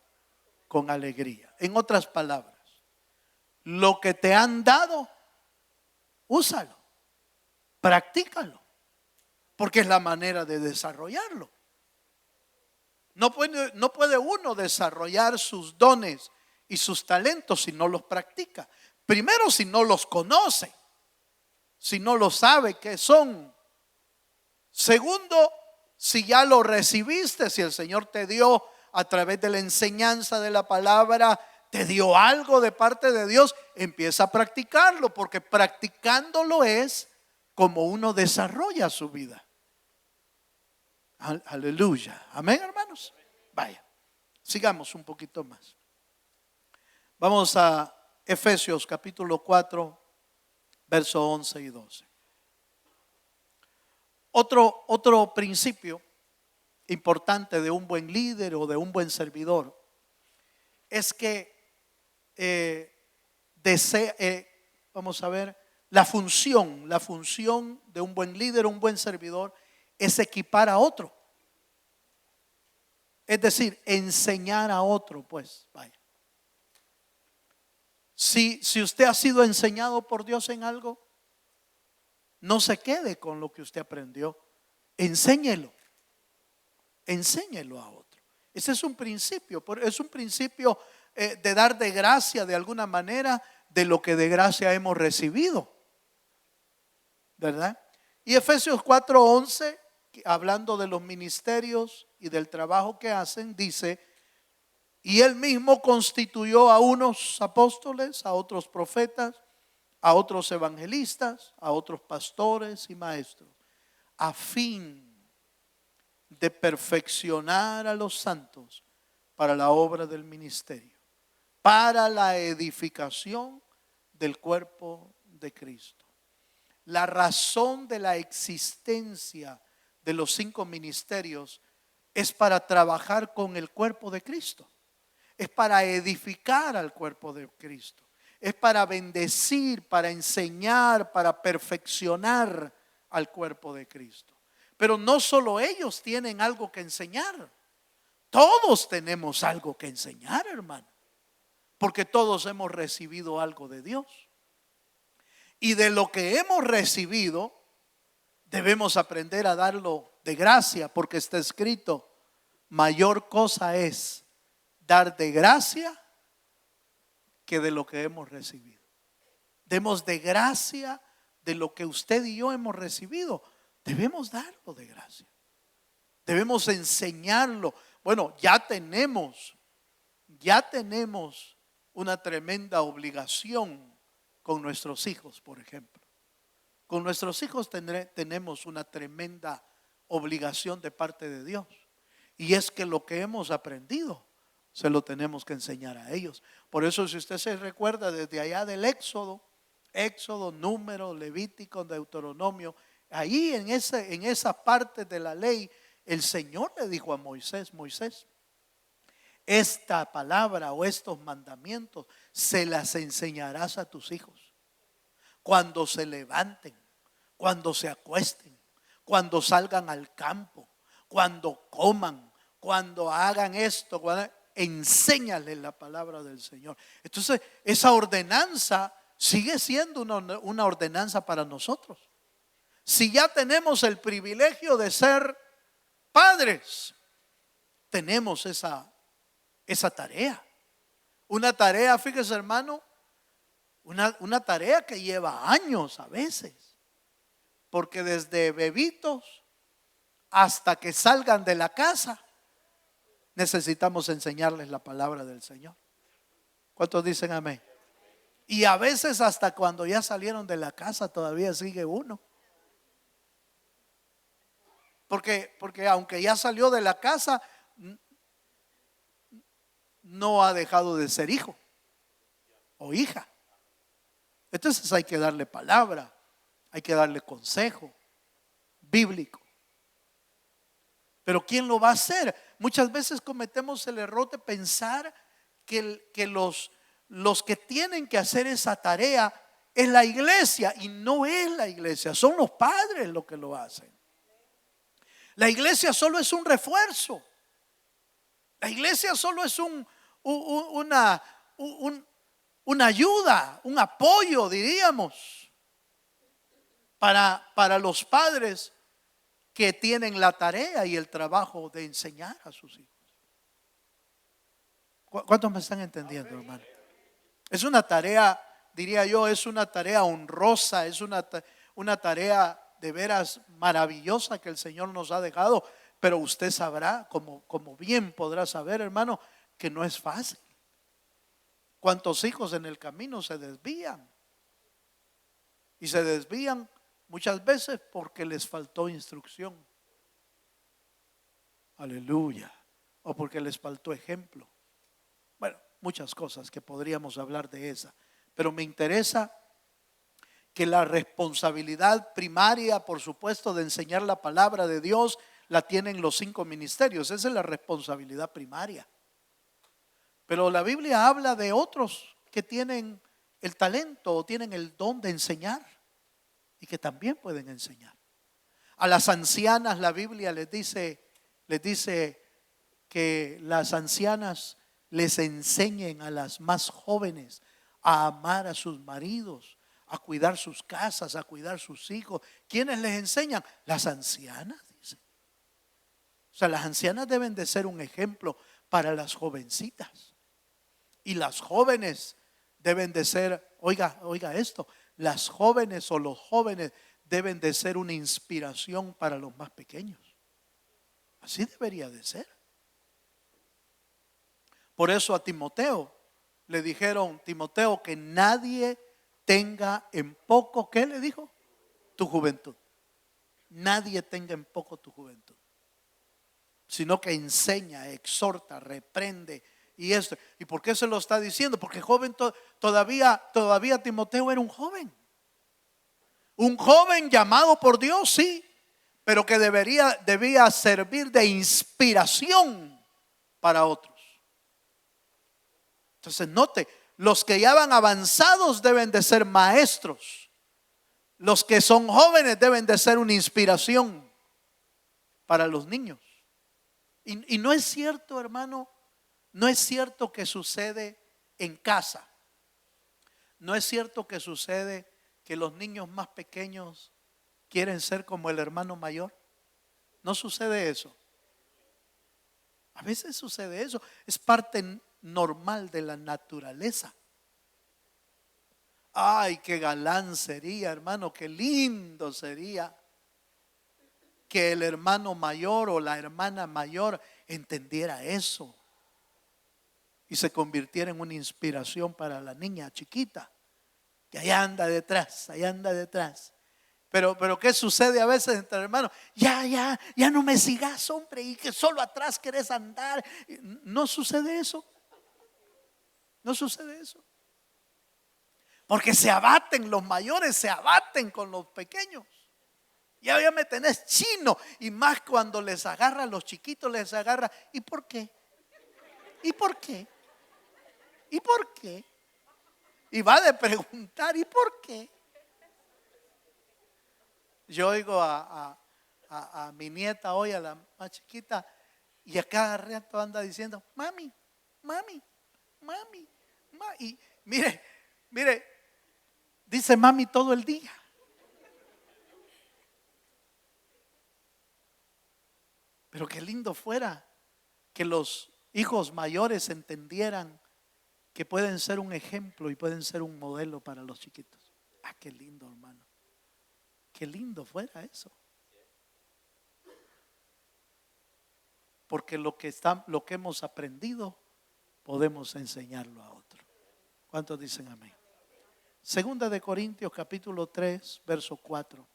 A: con alegría. En otras palabras, lo que te han dado, úsalo, practícalo, porque es la manera de desarrollarlo. No puede uno desarrollar sus dones y sus talentos si no los practica. Primero, si no los conoce, si no lo sabe qué son. Segundo, si ya lo recibiste, si el Señor te dio a través de la enseñanza de la palabra, te dio algo de parte de Dios, empieza a practicarlo, porque practicándolo es como uno desarrolla su vida. Aleluya. Amén, hermanos. Vaya, sigamos un poquito más. Vamos a Efesios capítulo 4, versos 11 y 12. Otro principio importante de un buen líder o de un buen servidor es que vamos a ver, la función de un buen líder, un buen servidor, es equipar a otro. Es decir, enseñar a otro, pues, vaya. Si usted ha sido enseñado por Dios en algo, no se quede con lo que usted aprendió. Enséñelo a otro. Ese es un principio de dar de gracia de alguna manera de lo que de gracia hemos recibido, ¿verdad? Y Efesios 4:11, hablando de los ministerios y del trabajo que hacen, dice: y él mismo constituyó a unos apóstoles, a otros profetas, a otros evangelistas, a otros pastores y maestros, a fin de perfeccionar a los santos para la obra del ministerio, para la edificación del cuerpo de Cristo. La razón de la existencia de los 5 ministerios es para trabajar con el cuerpo de Cristo. Es para edificar al cuerpo de Cristo. Es para bendecir, para enseñar, para perfeccionar al cuerpo de Cristo. Pero no solo ellos tienen algo que enseñar. Todos tenemos algo que enseñar, hermano. Porque todos hemos recibido algo de Dios. Y de lo que hemos recibido, debemos aprender a darlo de gracia, porque está escrito: mayor cosa es dar de gracia que de lo que hemos recibido. Demos de gracia de lo que usted y yo hemos recibido. Debemos darlo de gracia. Debemos enseñarlo. Bueno, ya tenemos una tremenda obligación con nuestros hijos, por ejemplo. Con nuestros hijos tenemos una tremenda obligación de parte de Dios. Y es que lo que hemos aprendido se lo tenemos que enseñar a ellos. Por eso, si usted se recuerda desde allá del Éxodo, Número, Levítico, Deuteronomio, ahí en esa parte de la ley, el Señor le dijo a Moisés: esta palabra o estos mandamientos se las enseñarás a tus hijos cuando se levanten, cuando se acuesten, cuando salgan al campo, cuando coman, cuando hagan esto, enséñales la palabra del Señor. Entonces, esa ordenanza sigue siendo una ordenanza para nosotros. Si ya tenemos el privilegio de ser padres, tenemos esa tarea. Una tarea, fíjese, hermano, una tarea que lleva años a veces. Porque desde bebitos hasta que salgan de la casa, necesitamos enseñarles la palabra del Señor. ¿Cuántos dicen amén? Y a veces hasta cuando ya salieron de la casa todavía sigue uno. Porque aunque ya salió de la casa, no ha dejado de ser hijo o hija. Entonces hay que darle palabra, hay que darle consejo bíblico. Pero ¿quién lo va a hacer? Muchas veces cometemos el error de pensar que los que tienen que hacer esa tarea es la iglesia, y no es la iglesia, son los padres los que lo hacen. La iglesia solo es un refuerzo. La iglesia solo es una ayuda, un apoyo, diríamos, para los padres que tienen la tarea y el trabajo de enseñar a sus hijos. ¿Cuántos me están entendiendo, hermano? Es una tarea, diría yo, es una tarea honrosa, es una tarea de veras maravillosa que el Señor nos ha dejado, pero usted sabrá, como bien podrá saber, hermano, que no es fácil. ¿Cuántos hijos en el camino se desvían? Y se desvían muchas veces porque les faltó instrucción. Aleluya. O porque les faltó ejemplo. Bueno, muchas cosas que podríamos hablar de esa. Pero me interesa que la responsabilidad primaria, por supuesto, de enseñar la palabra de Dios, la tienen los 5 ministerios. Esa es la responsabilidad primaria. Pero la Biblia habla de otros que tienen el talento o tienen el don de enseñar y que también pueden enseñar. A las ancianas la Biblia les dice que las ancianas les enseñen a las más jóvenes a amar a sus maridos, a cuidar sus casas, a cuidar sus hijos. ¿Quiénes les enseñan? Las ancianas, dice. O sea, las ancianas deben de ser un ejemplo para las jovencitas. Y las jóvenes deben de ser, oiga esto, las jóvenes o los jóvenes deben de ser una inspiración para los más pequeños. Así debería de ser. Por eso a Timoteo le dijeron, Timoteo, que nadie tenga en poco, ¿qué le dijo? Tu juventud. Nadie tenga en poco tu juventud, sino que enseña, exhorta, reprende. Y esto, ¿y por qué se lo está diciendo? Porque joven todavía Timoteo era un joven. Un joven llamado por Dios, sí, pero que debía servir de inspiración para otros. Entonces note, los que ya van avanzados deben de ser maestros. Los que son jóvenes deben de ser una inspiración para los niños. Y no es cierto, hermano, no es cierto que sucede en casa. No es cierto que sucede que los niños más pequeños quieren ser como el hermano mayor. No sucede eso. A veces sucede eso. Es parte normal de la naturaleza. Ay, qué galán sería, hermano, qué lindo sería que el hermano mayor o la hermana mayor entendiera eso y se convirtiera en una inspiración para la niña chiquita que allá anda detrás, allá anda detrás. Pero ¿qué sucede a veces entre hermanos? Ya no me sigas, hombre, y que solo atrás querés andar. No sucede eso. No sucede eso. Porque se abaten, los mayores se abaten con los pequeños. Ya me tenés chino. Y más cuando les agarra a los chiquitos, les agarra. ¿Y por qué? ¿Y por qué? ¿Y por qué? Y va de preguntar, ¿y por qué? Yo oigo a mi nieta hoy, a la más chiquita, y a cada rato anda diciendo, mami. Y mire, dice mami todo el día. Pero qué lindo fuera que los hijos mayores entendieran que pueden ser un ejemplo y pueden ser un modelo para los chiquitos. Qué lindo, hermano. Qué lindo fuera eso. Porque lo que hemos aprendido podemos enseñarlo a otro. ¿Cuántos dicen amén? Segunda de Corintios capítulo 3 verso 4.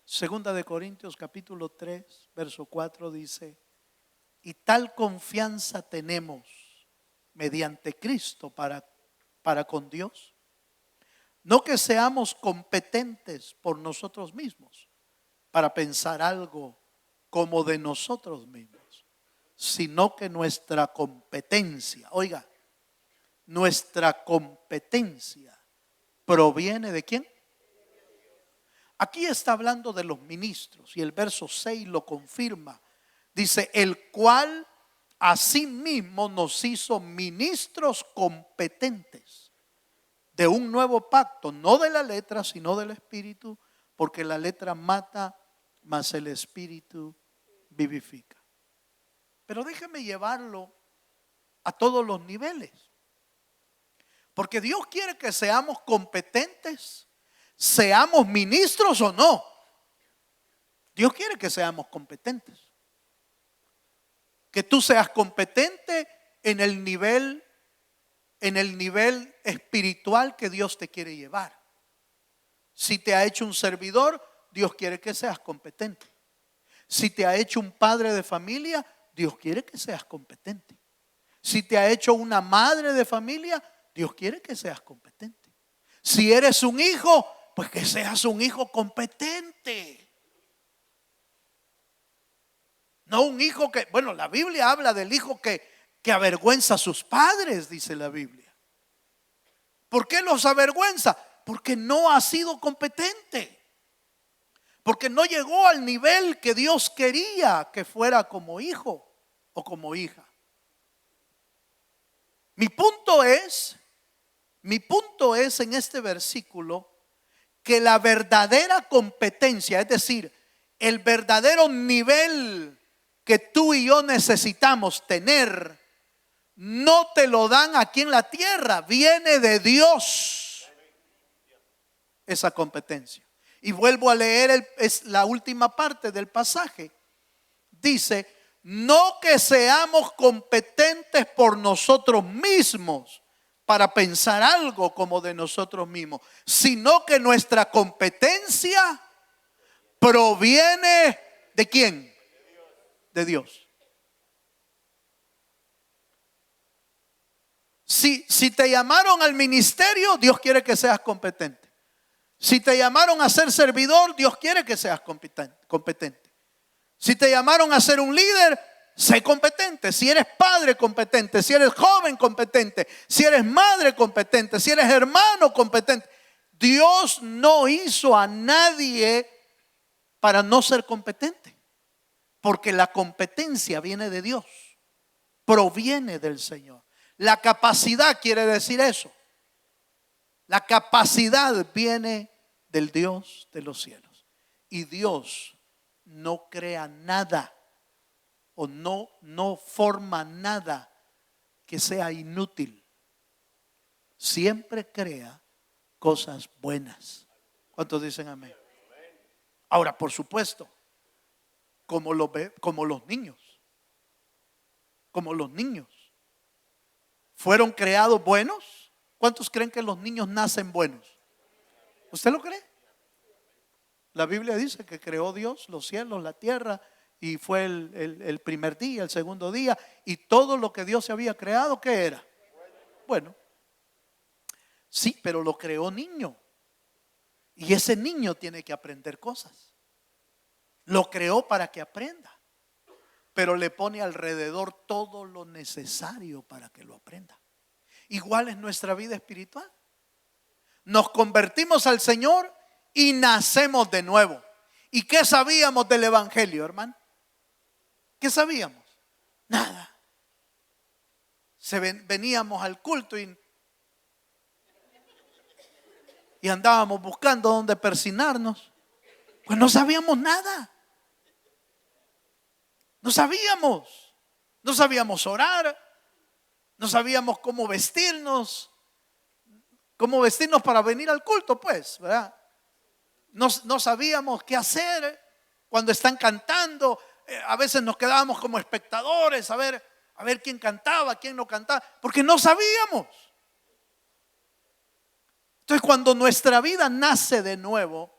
A: Segunda de Corintios capítulo 3 verso 4 dice: y tal confianza tenemos mediante Cristo para con Dios, no que seamos competentes por nosotros mismos para pensar algo como de nosotros mismos, sino que nuestra competencia, oiga, nuestra competencia proviene ¿de quién? Aquí está hablando de los ministros y el verso 6 lo confirma. Dice, el cual asimismo nos hizo ministros competentes de un nuevo pacto, no de la letra, sino del espíritu, porque la letra mata, mas el espíritu vivifica. pero déjeme llevarlo a todos los niveles. Porque Dios quiere que seamos competentes, seamos ministros o no. Dios quiere que seamos competentes. Que tú seas competente en el nivel espiritual que Dios te quiere llevar. Si te ha hecho un servidor, Dios quiere que seas competente. Si te ha hecho un padre de familia, Dios quiere que seas competente. Si te ha hecho una madre de familia, Dios quiere que seas competente. Si eres un hijo, pues que seas un hijo competente. No un hijo que, bueno, la Biblia habla del hijo que avergüenza a sus padres, dice la Biblia. ¿Por qué los avergüenza? Porque no ha sido competente. Porque no llegó al nivel que Dios quería que fuera como hijo o como hija. Mi punto es en este versículo que la verdadera competencia, es decir, el verdadero nivel que tú y yo necesitamos tener, no te lo dan aquí en la tierra, viene de Dios esa competencia. Y vuelvo a leer es la última parte del pasaje. Dice, no que seamos competentes por nosotros mismos para pensar algo como de nosotros mismos, sino que nuestra competencia proviene ¿de quién? De Dios. Si te llamaron al ministerio, Dios quiere que seas competente. Si te llamaron a ser servidor, Dios quiere que seas competente. Si te llamaron a ser un líder, sé competente. Si eres padre, competente. Si eres joven, competente. Si eres madre, competente. Si eres hermano, competente. Dios no hizo a nadie para no ser competente. Porque la competencia viene de Dios. Proviene del Señor. La capacidad quiere decir eso. La capacidad viene del Dios de los cielos. Y Dios no crea nada o no forma nada que sea inútil. Siempre crea cosas buenas. ¿Cuántos dicen amén? Ahora, por supuesto, como los niños. Como los niños. ¿Fueron creados buenos? ¿Cuántos creen que los niños nacen buenos? ¿Usted lo cree? La Biblia dice que creó Dios los cielos, la tierra, y fue el primer día, el segundo día, y todo lo que Dios se había creado, ¿qué era? Bueno, sí, pero lo creó niño. Y ese niño tiene que aprender cosas. Lo creó para que aprenda, pero le pone alrededor todo lo necesario para que lo aprenda. Igual es nuestra vida espiritual. Nos convertimos al Señor y nacemos de nuevo. ¿Y qué sabíamos del evangelio, hermano? ¿Qué sabíamos? Nada. Veníamos al culto y andábamos buscando dónde persinarnos. Pues no sabíamos nada. No sabíamos. No sabíamos orar. No sabíamos cómo vestirnos para venir al culto, pues, ¿verdad? No sabíamos qué hacer cuando están cantando. A veces nos quedábamos como espectadores a ver quién cantaba, quién no cantaba, porque no sabíamos. Entonces, cuando nuestra vida nace de nuevo,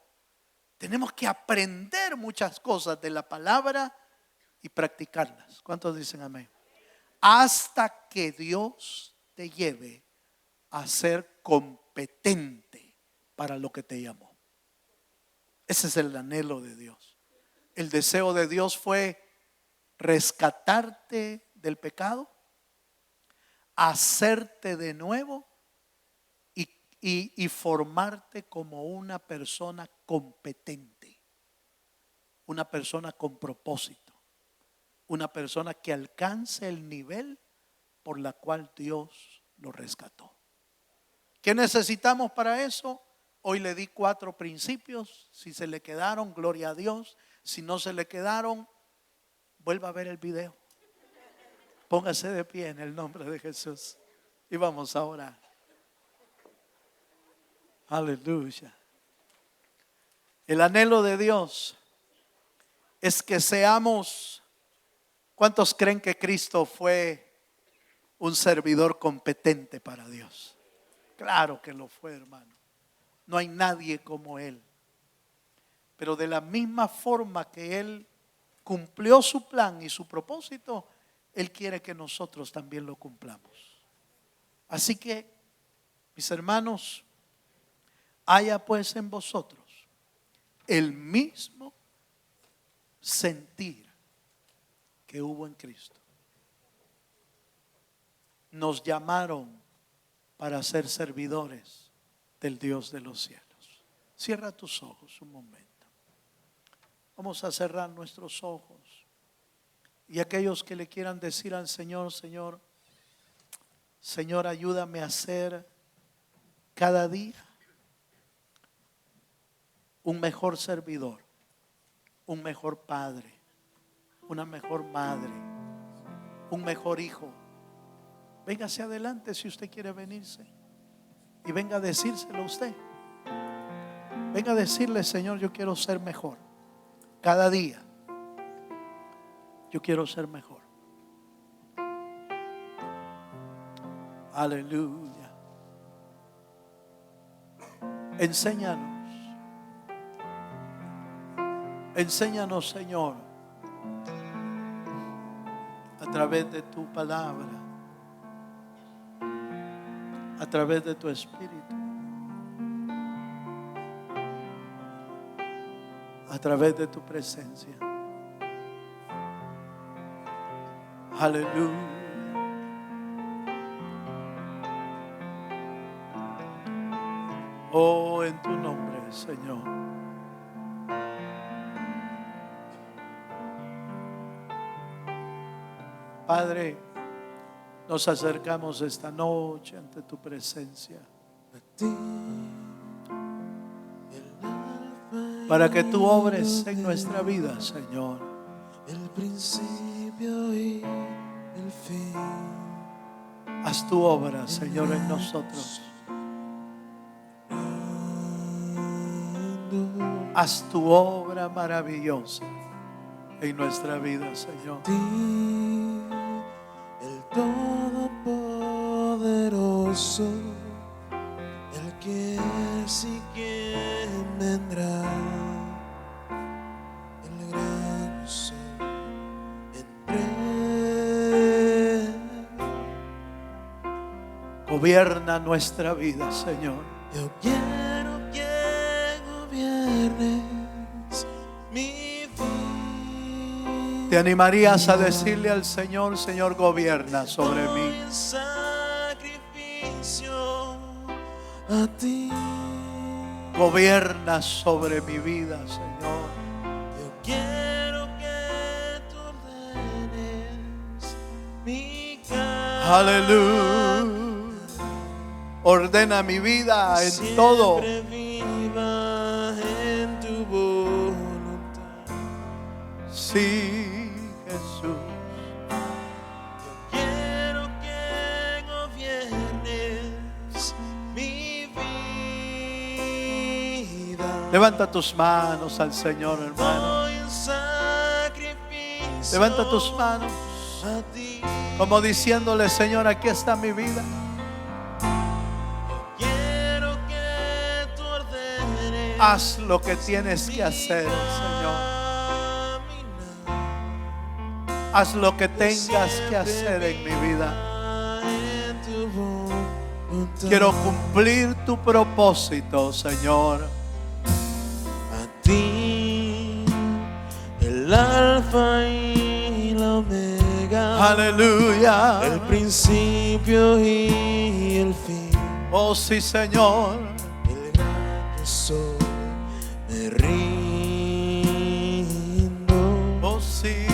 A: tenemos que aprender muchas cosas de la palabra y practicarlas. ¿Cuántos dicen amén? Hasta que Dios te lleve a ser competente para lo que te llamó. Ese es el anhelo de Dios. El deseo de Dios fue rescatarte del pecado, hacerte de nuevo y formarte como una persona competente, una persona con propósito, una persona que alcance el nivel por la cual Dios lo rescató. ¿Qué necesitamos para eso? Hoy le di 4 principios. Si se le quedaron, gloria a Dios. Si no se le quedaron, vuelva a ver el video. Póngase de pie en el nombre de Jesús y vamos a orar. Aleluya. El anhelo de Dios es que seamos. ¿Cuántos creen que Cristo fue un servidor competente para Dios? Claro que lo fue, hermano. No hay nadie como Él. Pero de la misma forma que Él cumplió su plan y su propósito, Él quiere que nosotros también lo cumplamos. Así que, mis hermanos, haya pues en vosotros el mismo sentir que hubo en Cristo. Nos llamaron para ser servidores del Dios de los cielos. Cierra tus ojos un momento. Vamos a cerrar nuestros ojos. Y aquellos que le quieran decir al Señor, Señor, ayúdame a ser cada día un mejor servidor, un mejor padre, una mejor madre, un mejor hijo. Véngase adelante si usted quiere venirse y venga a decírselo a usted. Venga a decirle, Señor, yo quiero ser mejor cada día. Yo quiero ser mejor. Aleluya. Enséñanos. Enséñanos, Señor, a través de tu palabra, a través de tu Espíritu, a través de tu presencia. Aleluya. Oh, en tu nombre, Señor. Padre, nos acercamos esta noche ante tu presencia para que tú obres en nuestra vida, Señor.
B: El principio y el fin.
A: Haz tu obra, Señor, en nosotros. Haz tu obra maravillosa en nuestra vida, Señor.
B: El Todopoderoso, el que es y quien vendrá, el gran sol entre.
A: Gobierna nuestra vida, Señor.
B: Yo quiero que gobiernes mi vida.
A: ¿Te animarías a decirle al Señor, Señor, gobierna sobre mí?
B: En sacrificio a ti.
A: Gobierna sobre mi vida, Señor.
B: Yo quiero que tú ordenes mi camino.
A: Aleluya. Ordena mi vida en todo.
B: Siempre viva en tu voluntad.
A: Sí, Jesús.
B: Yo quiero que gobiernes mi vida.
A: Levanta tus manos al Señor, hermano.
B: Voy en sacrificio
A: Levanta tus manos
B: a ti.
A: como diciéndole, Señor, aquí está mi vida.
B: Quiero que tú ordenes.
A: Haz lo que tienes que hacer, Señor. Haz lo que tengas que hacer en mi vida. Quiero cumplir tu propósito, Señor.
B: A ti, el alfa y la omega,
A: Aleluya.
B: el principio y el fin.
A: Oh, sí, Señor.
B: El gran yo soy, me rindo.
A: Oh, sí.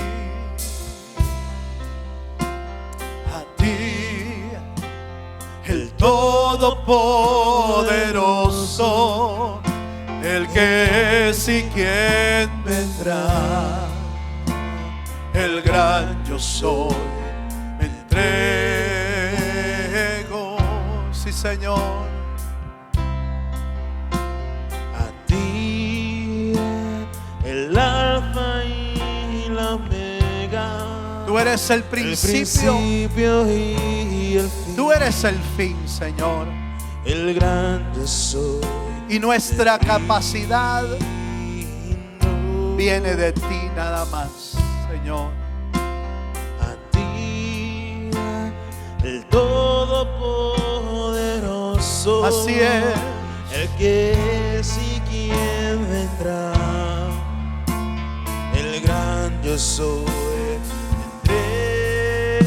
A: A ti, el Todopoderoso, el que es y quien vendrá, el gran yo soy, me entrego, sí Señor.
B: A ti, el alfa y la omega.
A: Tú eres el principio
B: y el fin.
A: Tú eres el fin, Señor.
B: El gran yo soy.
A: Y nuestra capacidad viene de ti nada más, Señor.
B: A ti, el Todopoderoso.
A: Así es.
B: El que es y quien vendrá. El gran yo soy. Entrego.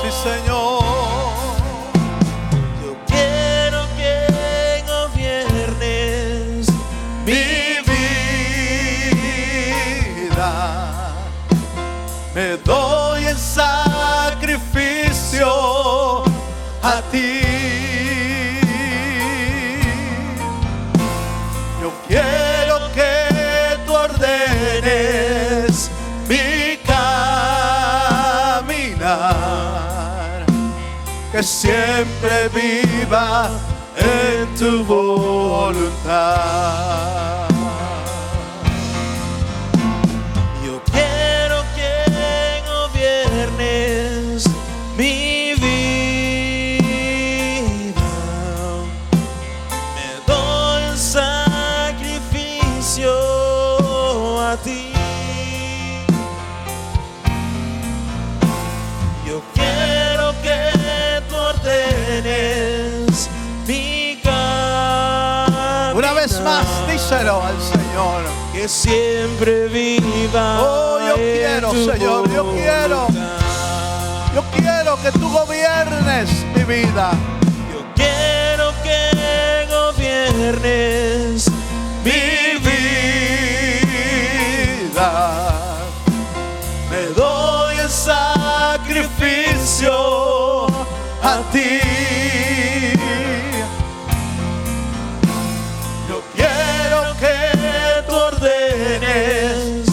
A: Sí, Señor.
B: Yo quiero que gobiernes
A: Mi vida me doy en sacrificio a ti. Yo quiero que tú ordenes mi caminar, que siempre viva en tu voluntad.
B: Yo quiero que gobiernes mi vida. Me doy en sacrificio a ti. Yo quiero que tú ordenes mi caminar.
A: Una vez más, díselo al Señor.
B: Que siempre viva.
A: Oh, yo quiero,
B: en tu
A: Señor, yo quiero.
B: voluntad.
A: Yo quiero que tú gobiernes mi vida.
B: Yo quiero que gobiernes
A: Mi vida me doy en sacrificio a ti. Yo quiero que tú ordenes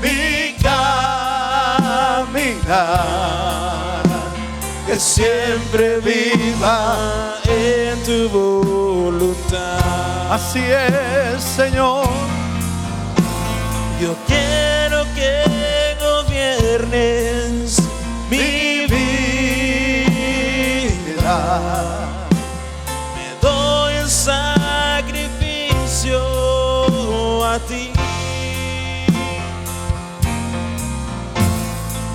A: mi caminar, que siempre viva
B: en tu voluntad.
A: Así es, Señor.
B: Yo quiero que gobiernes mi vida. Me doy en sacrificio a ti.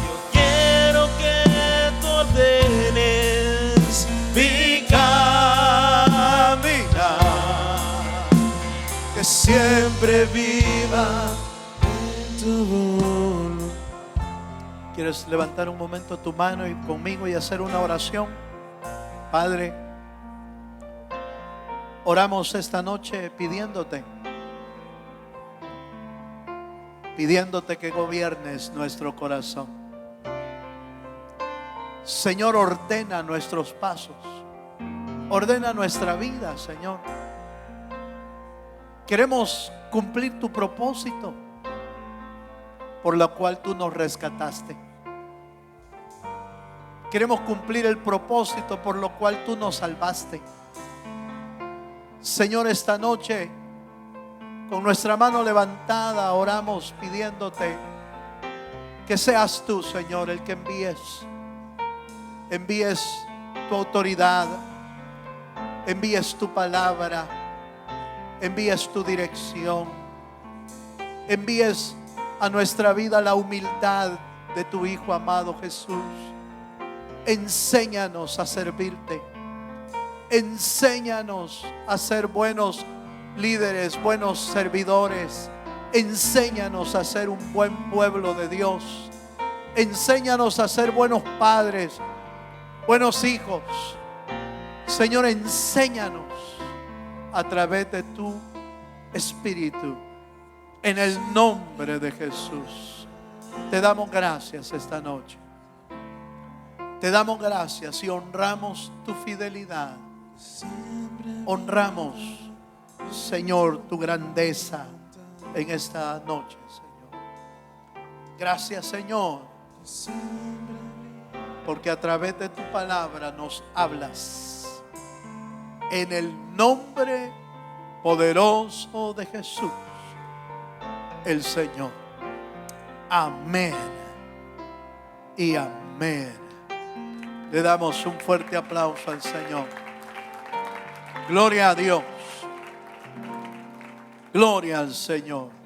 B: Yo quiero que tú ordenes
A: Mi caminar, que siempre viva
B: en tu voluntad.
A: ¿Quieres levantar un momento tu mano y conmigo y hacer una oración? Padre, oramos esta noche pidiéndote que gobiernes nuestro corazón. Señor, ordena nuestros pasos, ordena nuestra vida, Señor. Queremos cumplir tu propósito por la cual tú nos rescataste. Queremos cumplir el propósito por lo cual tú nos salvaste. Señor, esta noche, con nuestra mano levantada, oramos pidiéndote que seas tú, Señor, el que envíes tu autoridad, envíes tu palabra, envíes tu dirección, envíes a nuestra vida la humildad de tu Hijo amado Jesús. Enséñanos a servirte. Enséñanos a ser buenos líderes, buenos servidores. Enséñanos a ser un buen pueblo de Dios. Enséñanos a ser buenos padres, buenos hijos. Señor, enséñanos a través de tu Espíritu. En el nombre de Jesús. Te damos gracias esta noche. Te damos gracias y honramos tu fidelidad. Honramos, Señor, tu grandeza en esta noche, Señor. Gracias, Señor, porque a través de tu palabra nos hablas. En el nombre poderoso de Jesús, el Señor. Amén y amén. Le damos un fuerte aplauso al Señor. Gloria a Dios. Gloria al Señor.